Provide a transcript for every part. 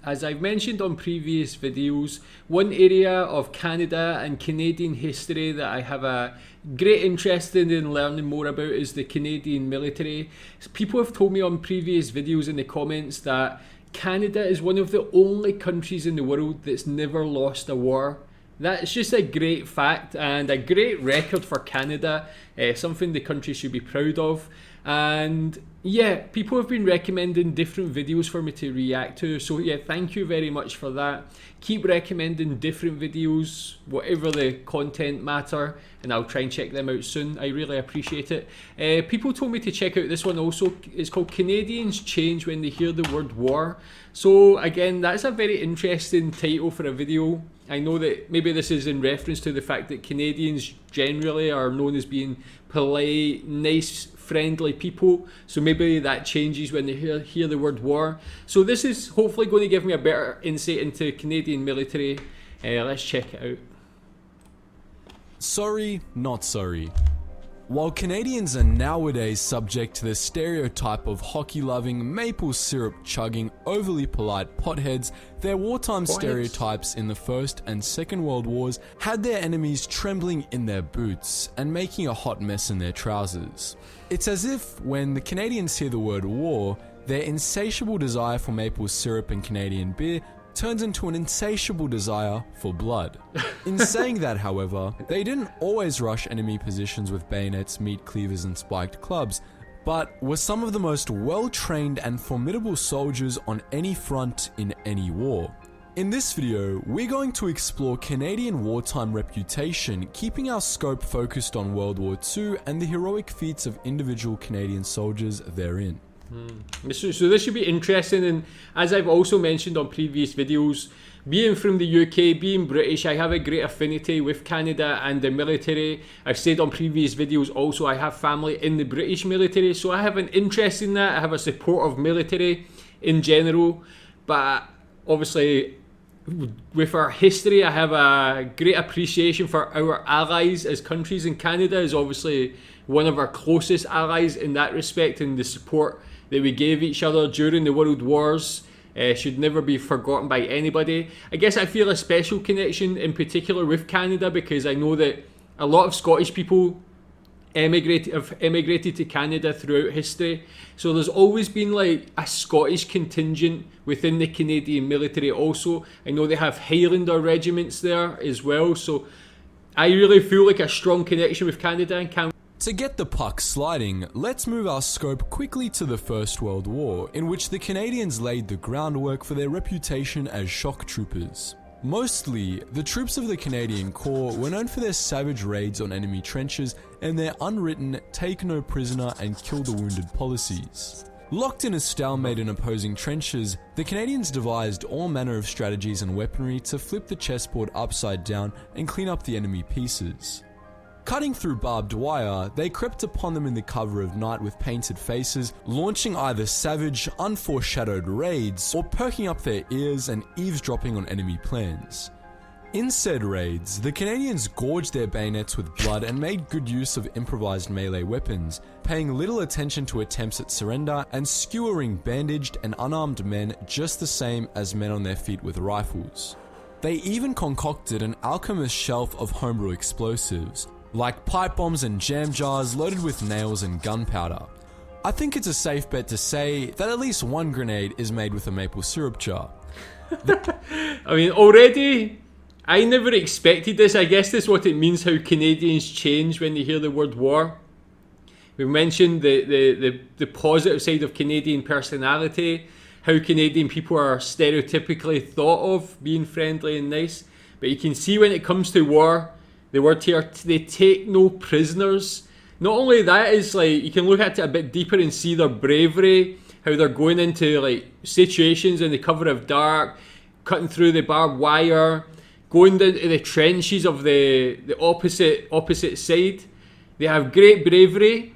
As I've mentioned on previous videos, one area of Canada and Canadian history that I have a great interest in learning more about is the Canadian military. People have told me on previous videos in the comments that Canada is one of the only countries in the world that's never lost a war. That's just a great fact and a great record for Canada, something the country should be proud of. And yeah, people have been recommending different videos for me to react to, so yeah, thank you very much for that. Keep recommending different videos, whatever the content matter, and I'll try and check them out soon. I really appreciate it. People told me to check out this one also. It's called Canadians Change When They Hear the Word War. So again, that's a very interesting title for a video. I know that maybe this is in reference to the fact that Canadians generally are known as being polite, nice, friendly people, so maybe that changes when they hear the word war. So this is hopefully going to give me a better insight into Canadian military. Let's check it out. Sorry, not sorry. While Canadians are nowadays subject to the stereotype of hockey-loving, maple syrup-chugging, overly polite potheads, their wartime stereotypes in the First and Second World Wars had their enemies trembling in their boots and making a hot mess in their trousers. It's as if when the Canadians hear the word war, their insatiable desire for maple syrup and Canadian beer turns into an insatiable desire for blood. In saying that, however, they didn't always rush enemy positions with bayonets, meat cleavers and spiked clubs, but were some of the most well-trained and formidable soldiers on any front in any war. In this video, we're going to explore Canadian wartime reputation, keeping our scope focused on World War II and the heroic feats of individual Canadian soldiers therein. So this should be interesting, and as I've also mentioned on previous videos, being from the UK, being British, I have a great affinity with Canada and the military. I've said on previous videos also I have family in the British military, so I have an interest in that. I have a support of military in general, but obviously with our history I have a great appreciation for our allies as countries, and Canada is obviously one of our closest allies in that respect, and the support that we gave each other during the World Wars should never be forgotten by anybody. I guess I feel a special connection in particular with Canada because I know that a lot of Scottish people have emigrated to Canada throughout history. So there's always been like a Scottish contingent within the Canadian military also. I know they have Highlander regiments there as well. So I really feel like a strong connection with Canada and can't. To get the puck sliding, let's move our scope quickly to the First World War, in which the Canadians laid the groundwork for their reputation as shock troopers. Mostly, the troops of the Canadian Corps were known for their savage raids on enemy trenches and their unwritten take no prisoner and kill the wounded policies. Locked in a stalemate in opposing trenches, the Canadians devised all manner of strategies and weaponry to flip the chessboard upside down and clean up the enemy pieces. Cutting through barbed wire, they crept upon them in the cover of night with painted faces, launching either savage, unforeshadowed raids or perking up their ears and eavesdropping on enemy plans. In said raids, the Canadians gorged their bayonets with blood and made good use of improvised melee weapons, paying little attention to attempts at surrender and skewering bandaged and unarmed men just the same as men on their feet with rifles. They even concocted an alchemist's shelf of homebrew explosives, like pipe bombs and jam jars loaded with nails and gunpowder. I think it's a safe bet to say that at least one grenade is made with a maple syrup jar. I mean, already, I never expected this. I guess this is what it means, how Canadians change when they hear the word war. We mentioned the positive side of Canadian personality, how Canadian people are stereotypically thought of, being friendly and nice. But you can see when it comes to war, the word here, they take no prisoners. Not only that, is like you can look at it a bit deeper and see their bravery, how they're going into like situations in the cover of dark, cutting through the barbed wire, going into the trenches of the opposite side. They have great bravery.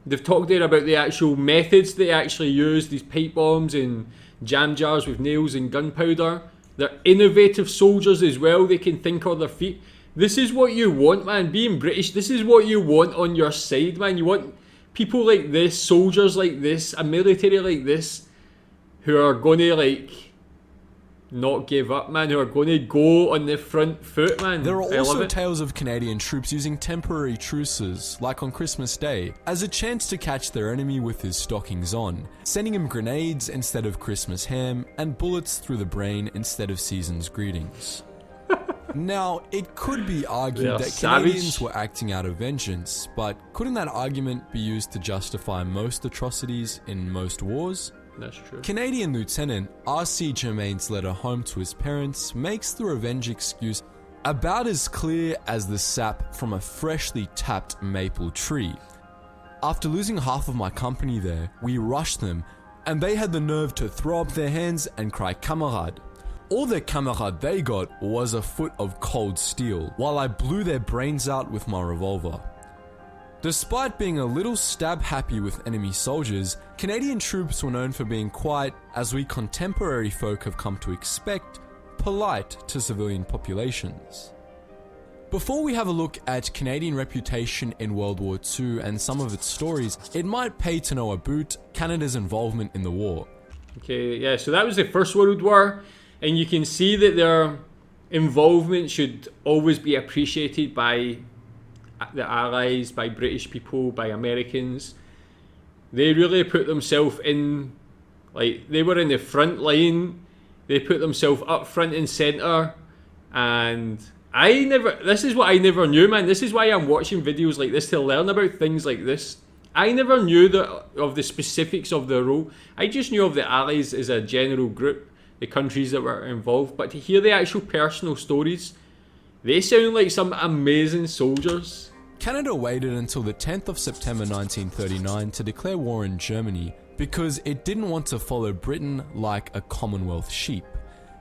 They've talked there about the actual methods they actually use, these pipe bombs and jam jars with nails and gunpowder. They're innovative soldiers as well. They can think on their feet. This is what you want, man. Being British, this is what you want on your side, man. You want people like this, soldiers like this, a military like this, who are going to like not give up, man, who are going to go on the front foot, man. There are I also love it. tales of Canadian troops using temporary truces, like on Christmas Day, as a chance to catch their enemy with his stockings on, sending him grenades instead of Christmas ham, and bullets through the brain instead of season's greetings. Now, it could be argued that Canadians were acting out of vengeance, but couldn't that argument be used to justify most atrocities in most wars? That's true. Canadian Lieutenant R.C. Germain's letter home to his parents makes the revenge excuse about as clear as the sap from a freshly tapped maple tree. After losing half of my company there, we rushed them, and they had the nerve to throw up their hands and cry "Camarade." All the camarade they got was a foot of cold steel, while I blew their brains out with my revolver. Despite being a little stab-happy with enemy soldiers, Canadian troops were known for being quite, as we contemporary folk have come to expect, polite to civilian populations. Before we have a look at Canadian reputation in World War II and some of its stories, it might pay to know about Canada's involvement in the war. Okay, yeah, so that was the First World War, and you can see that their involvement should always be appreciated by the Allies, by British people, by Americans. They really put themselves in, like, they were in the front line, they put themselves up front and centre, and this is what I never knew, man. This is why I'm watching videos like this, to learn about things like this. I never knew of the specifics of their role. I just knew of the Allies as a general group, the countries that were involved, but to hear the actual personal stories, they sound like some amazing soldiers. Canada waited until the 10th of September 1939 to declare war on Germany because it didn't want to follow Britain like a Commonwealth sheep.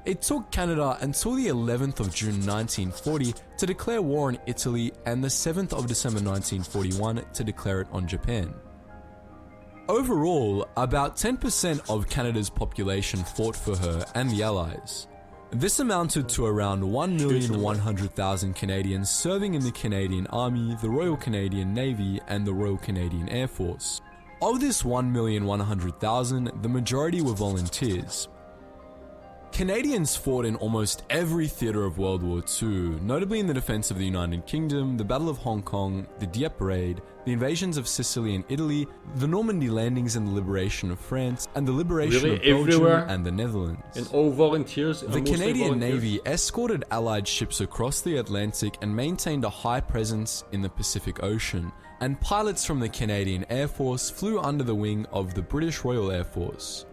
It took Canada until the 11th of June 1940 to declare war on Italy and the 7th of December 1941 to declare it on Japan. Overall, about 10% of Canada's population fought for her and the Allies. This amounted to around 1,100,000 Canadians serving in the Canadian Army, the Royal Canadian Navy, and the Royal Canadian Air Force. Of this 1,100,000, the majority were volunteers. Canadians fought in almost every theatre of World War II, notably in the defence of the United Kingdom, the Battle of Hong Kong, the Dieppe Raid, the invasions of Sicily and Italy, the Normandy landings and the liberation of France, and the liberation of Belgium and the Netherlands. And all volunteers. The Canadian Navy escorted Allied ships across the Atlantic and maintained a high presence in the Pacific Ocean, and pilots from the Canadian Air Force flew under the wing of the British Royal Air Force.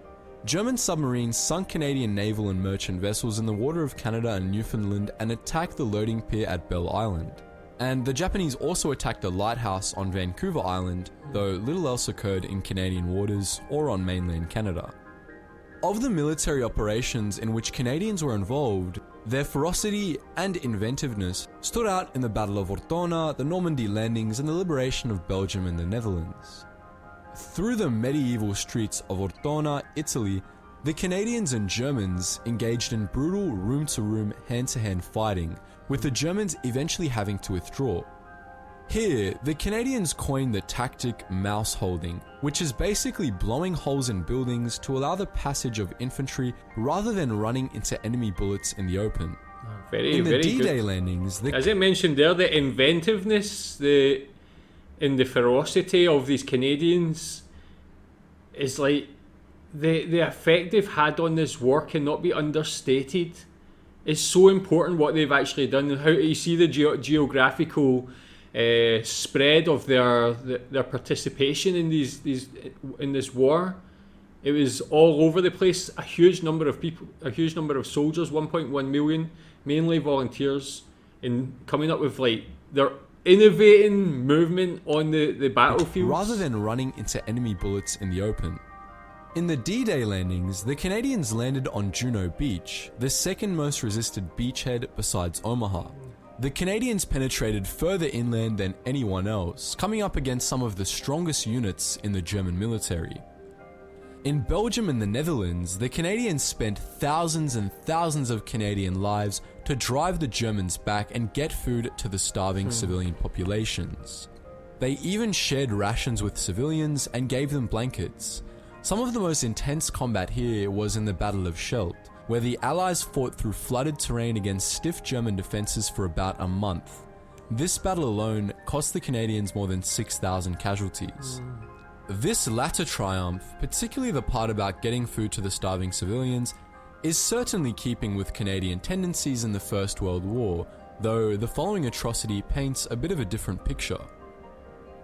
German submarines sunk Canadian naval and merchant vessels in the water of Canada and Newfoundland and attacked the loading pier at Bell Island. And the Japanese also attacked a lighthouse on Vancouver Island, though little else occurred in Canadian waters or on mainland Canada. Of the military operations in which Canadians were involved, their ferocity and inventiveness stood out in the Battle of Ortona, the Normandy landings, and the liberation of Belgium and the Netherlands. Through the medieval streets of Ortona, Italy, the Canadians and Germans engaged in brutal room-to-room, hand-to-hand fighting, with the Germans eventually having to withdraw. Here, the Canadians coined the tactic mouse holding, which is basically blowing holes in buildings to allow the passage of infantry rather than running into enemy bullets in the open. Very, in the very D-Day good. landings, as I mentioned there, the inventiveness, and the ferocity of these Canadians is like the effect they've had on this war cannot be understated. It's so important what they've actually done, and how you see the geographical spread of their participation in in this war. It was all over the place. A huge number of people, a huge number of soldiers, 1.1 million, mainly volunteers, in coming up with like their innovating movement on the battlefield rather than running into enemy bullets in the open. In the D-Day landings, the Canadians landed on Juno Beach, the second most resisted beachhead besides Omaha. The Canadians penetrated further inland than anyone else, coming up against some of the strongest units in the German military. In Belgium and the Netherlands, the Canadians spent thousands and thousands of Canadian lives to drive the Germans back and get food to the starving civilian populations. They even shared rations with civilians and gave them blankets. Some of the most intense combat here was in the Battle of Scheldt, where the Allies fought through flooded terrain against stiff German defences for about a month. This battle alone cost the Canadians more than 6,000 casualties. This latter triumph, particularly the part about getting food to the starving civilians, is certainly keeping with Canadian tendencies in the First World War, though the following atrocity paints a bit of a different picture.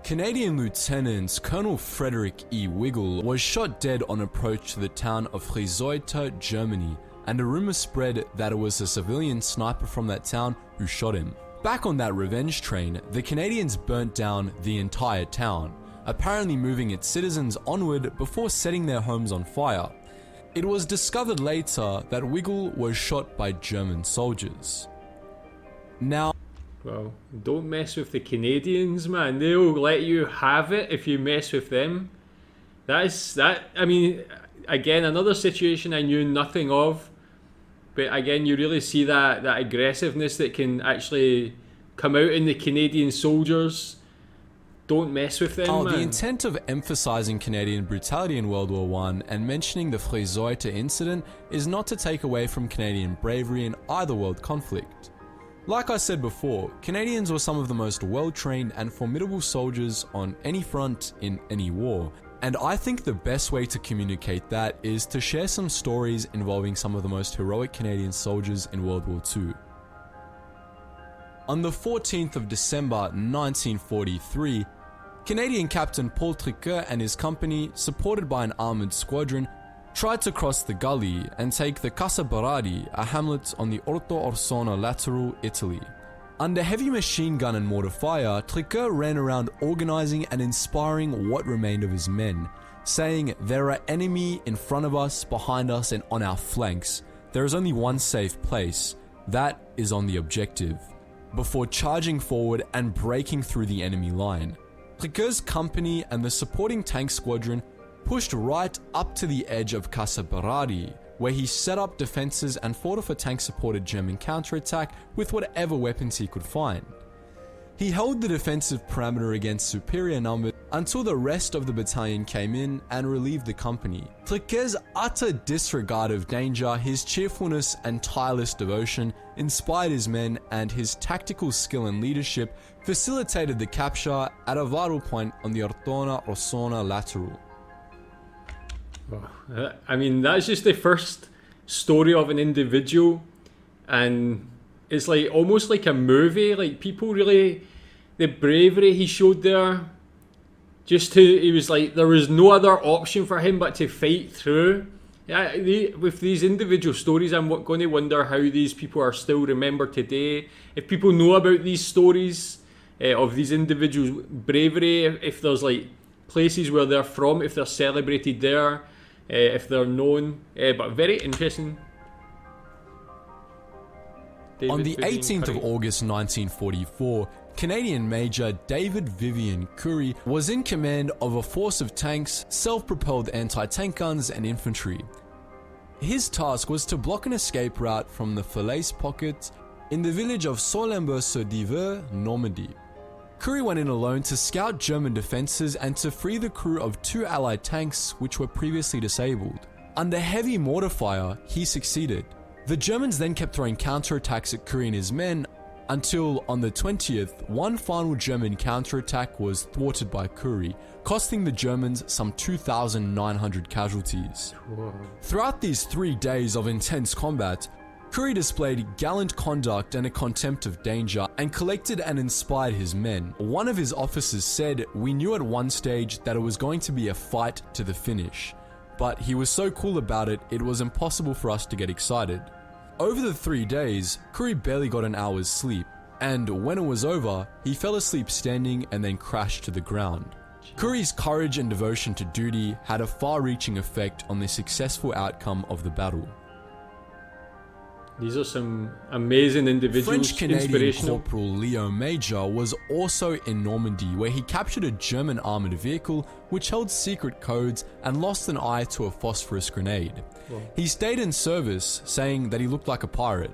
Canadian Lieutenant Colonel Frederick E. Wiggle was shot dead on approach to the town of Friseute, Germany, and a rumor spread that it was a civilian sniper from that town who shot him. Back on that revenge train, the Canadians burnt down the entire town, apparently moving its citizens onward before setting their homes on fire. It was discovered later that Wiggle was shot by German soldiers. Now, Well, don't mess with the Canadians, man. They'll let you have it if you mess with them. I mean, again, another situation I knew nothing of. But again, you really see that aggressiveness that can actually come out in the Canadian soldiers. Don't mess with them, man. The intent of emphasizing Canadian brutality in World War I and mentioning the Friseute incident is not to take away from Canadian bravery in either world conflict. Like I said before, Canadians were some of the most well-trained and formidable soldiers on any front in any war, and I think the best way to communicate that is to share some stories involving some of the most heroic Canadian soldiers in World War II. On the 14th of December 1943, Canadian Captain Paul Triquet and his company, supported by an armoured squadron, tried to cross the gully and take the Casa Berardi, a hamlet on the Orto Orsona lateral, Italy. Under heavy machine gun and mortar fire, Triquet ran around organising and inspiring what remained of his men, saying, "There are enemy in front of us, behind us and on our flanks. There is only one safe place, that is on the objective," before charging forward and breaking through the enemy line. Triquet's company and the supporting tank squadron pushed right up to the edge of Casa Berardi, where he set up defenses and fought off a tank-supported German counterattack with whatever weapons he could find. He held the defensive parameter against superior numbers until the rest of the battalion came in and relieved the company. Triquet's utter disregard of danger, his cheerfulness and tireless devotion inspired his men, and his tactical skill and leadership facilitated the capture at a vital point on the Ortona Orsona lateral. I mean, that's just the first story of an individual, and it's like almost like a movie. Like, people really, the bravery he showed there, he was like, there was no other option for him but to fight through. With these individual stories, I'm going to wonder how these people are still remembered today. If people know about these stories of these individuals' bravery, if there's like places where they're from, if they're celebrated there, if they're known, but very interesting. On the 18th of August 1944, Canadian Major David Vivian Currie was in command of a force of tanks, self-propelled anti-tank guns and infantry. His task was to block an escape route from the Falaise pocket in the village of Solimber-sur-Divers, Normandy. Currie went in alone to scout German defences and to free the crew of 2 Allied tanks which were previously disabled. Under heavy mortar fire, he succeeded. The Germans then kept throwing counterattacks at Currie and his men until, on the 20th, one final German counterattack was thwarted by Currie, costing the Germans some 2,900 casualties. Whoa. Throughout these 3 days of intense combat, Currie displayed gallant conduct and a contempt of danger, and collected and inspired his men. One of his officers said, "We knew at one stage that it was going to be a fight to the finish, but he was so cool about it, it was impossible for us to get excited." Over the 3 days, Currie barely got an hour's sleep, and when it was over, he fell asleep standing and then crashed to the ground. Currie's courage and devotion to duty had a far-reaching effect on the successful outcome of the battle. These are some amazing individuals. French-Canadian Corporal Leo Major was also in Normandy, where he captured a German armoured vehicle which held secret codes and lost an eye to a phosphorus grenade. Whoa. He stayed in service, saying that he looked like a pirate.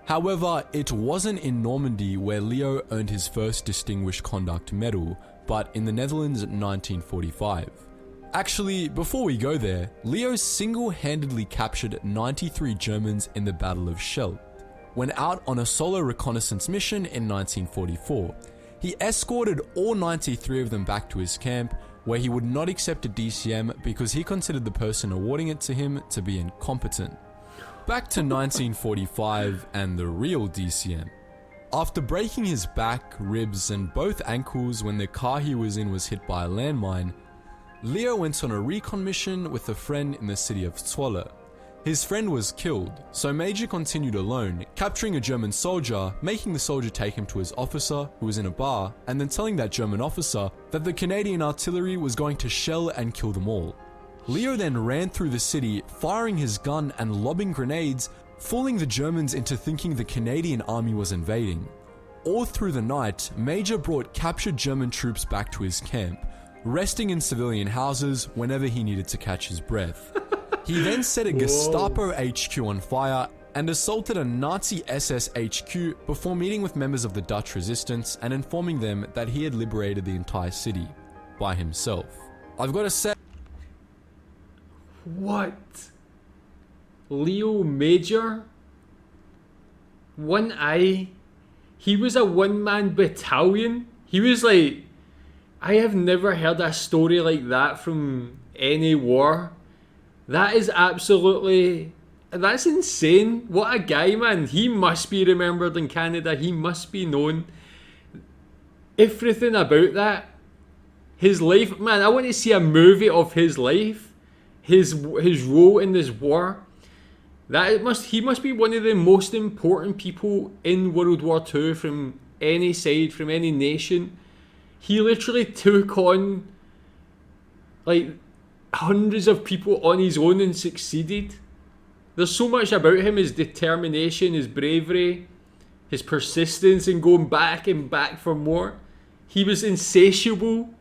However, it wasn't in Normandy where Leo earned his first Distinguished Conduct Medal, but in the Netherlands in 1945. Actually, before we go there, Leo single-handedly captured 93 Germans in the Battle of Schell. When out on a solo reconnaissance mission in 1944, he escorted all 93 of them back to his camp, where he would not accept a DCM because he considered the person awarding it to him to be incompetent. Back to 1945 and the real DCM. After breaking his back, ribs, and both ankles when the car he was in was hit by a landmine, Leo went on a recon mission with a friend in the city of Zwolle. His friend was killed, so Major continued alone, capturing a German soldier, making the soldier take him to his officer, who was in a bar, and then telling that German officer that the Canadian artillery was going to shell and kill them all. Leo then ran through the city, firing his gun and lobbing grenades, fooling the Germans into thinking the Canadian army was invading. All through the night, Major brought captured German troops back to his camp, resting in civilian houses whenever he needed to catch his breath. He then set a Gestapo HQ on fire and assaulted a Nazi SS HQ before meeting with members of the Dutch resistance and informing them that he had liberated the entire city by himself. I've got to say... What? Leo Major? One eye? He was a one-man battalion? He was like... I have never heard a story like that from any war. That is absolutely... That's insane. What a guy, man. He must be remembered in Canada. He must be known. Everything about that. His life. Man, I want to see a movie of his life. His role in this war. He must be one of the most important people in World War II from any side, from any nation. He literally took on like hundreds of people on his own and succeeded. There's so much about him, his determination, his bravery, his persistence in going back and back for more. He was insatiable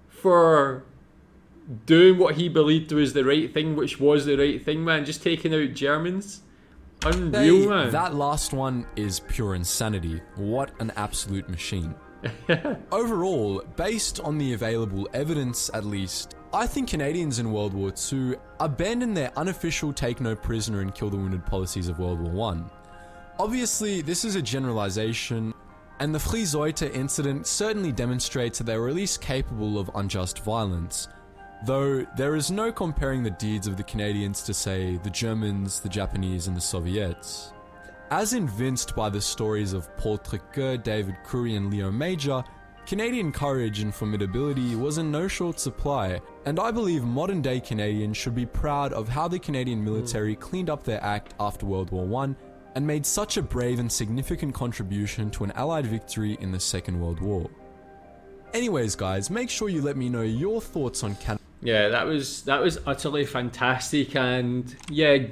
for doing what he believed was the right thing, which was the right thing, man. Just taking out Germans. Unreal, man. That last one is pure insanity. What an absolute machine. Overall, based on the available evidence at least, I think Canadians in World War II abandoned their unofficial take no prisoner and kill the wounded policies of World War I. Obviously, this is a generalization, and the Vliesuyte incident certainly demonstrates that they were at least capable of unjust violence, though there is no comparing the deeds of the Canadians to, say, the Germans, the Japanese, and the Soviets. As evinced by the stories of Paul Triqueux, David Currie, and Leo Major, Canadian courage and formidability was in no short supply, and I believe modern-day Canadians should be proud of how the Canadian military cleaned up their act after World War I and made such a brave and significant contribution to an Allied victory in the Second World War. Anyways guys, make sure you let me know your thoughts on Canada. Yeah, that was utterly fantastic, and yeah,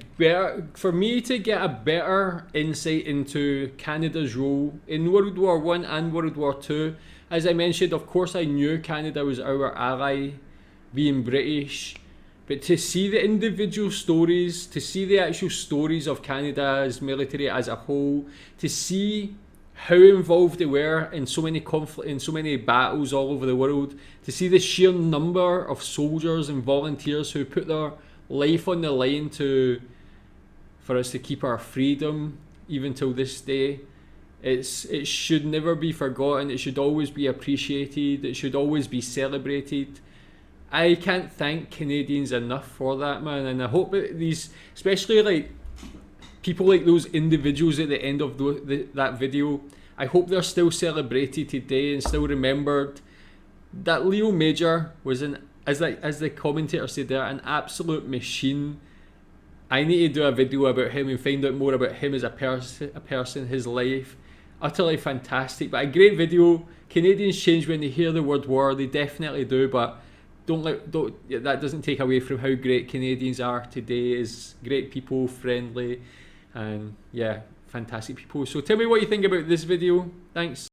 for me to get a better insight into Canada's role in World War I and World War II. As I mentioned, of course I knew Canada was our ally, being British, but to see the individual stories, to see the actual stories of Canada's military as a whole, to see how involved they were in so many in so many battles all over the world, to see the sheer number of soldiers and volunteers who put their life on the line for us to keep our freedom, even till this day. It should never be forgotten. It should always be appreciated. It should always be celebrated. I can't thank Canadians enough for that, man. And I hope that these, especially like people like those individuals at the end of that video, I hope they're still celebrated today and still remembered. That Leo Major was as the commentator said there, an absolute machine. I need to do a video about him and find out more about him as a person, his life. Utterly fantastic, but a great video. Canadians change when they hear the word war, they definitely do, but that doesn't take away from how great Canadians are today. As great people, friendly, and yeah, fantastic people. So tell me what you think about this video. Thanks.